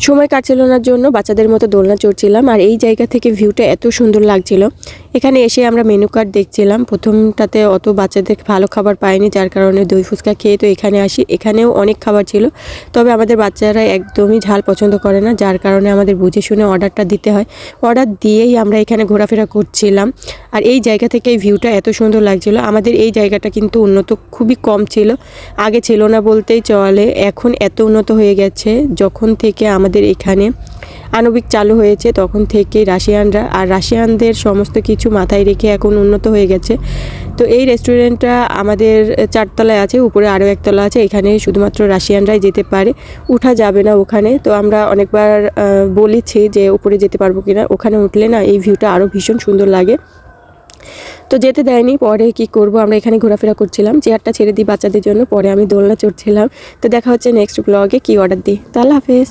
সময় কাটছিল না জন্য বাচ্চাদের মতো দোলনা চড়ছিলাম। আর এই জায়গা থেকে ভিউটা এত সুন্দর লাগছিল। এখানে এসে আমরা মেনু কার্ড দেখছিলাম। প্রথমটাতে অত বাচ্চাদের ভালো খাবার পাইনি, যার কারণে দই ফুচকা খেয়ে তো এখানে আসি। এখানেও অনেক খাবার ছিল, তবে আমাদের বাচ্চারা একদমই ঝাল পছন্দ করে না, যার কারণে আমাদের বুঝে শুনে অর্ডারটা দিতে হয়। অর্ডার দিয়েই আমরা এখানে ঘোরাফেরা করছিলাম। আর এই জায়গা থেকে এই ভিউটা এত সুন্দর লাগছিল। আমাদের এই জায়গাটা কিন্তু উন্নত খুবই কম ছিল, আগে ছিল না বলতেই চলে। এখন এত উন্নত হয়ে গেছে। যখন থেকে আমাদের এখানে আণবিক চালু হয়েছে তখন থেকে রাশিয়ানদের সমস্ত কিছু মাথায় রেখে এখন উন্নত হয়ে গেছে। তো এই রেস্টুরেন্টটা আমাদের 4 তলায় আছে, উপরে আরও 1 তলা আছে। এখানে শুধুমাত্র রাশিয়ানরাই যেতে পারে, উঠা যাবে না ওখানে। তো আমরা অনেকবার বলেছি যে উপরে যেতে পারবো কিনা। ওখানে উঠলে না এই ভিউটা আরও ভীষণ সুন্দর লাগে, তো যেতে দেয়নি। পরে কি করব, আমরা এখানে ঘোরাফেরা করছিলাম। চেয়ারটা ছেড়ে দিই বাচ্চাদের জন্য, পরে আমি দোলনা চড়ছিলাম। তো দেখা হচ্ছে নেক্সট ব্লগে কি অর্ডার দিই। তো আল্লাহ হাফেজ।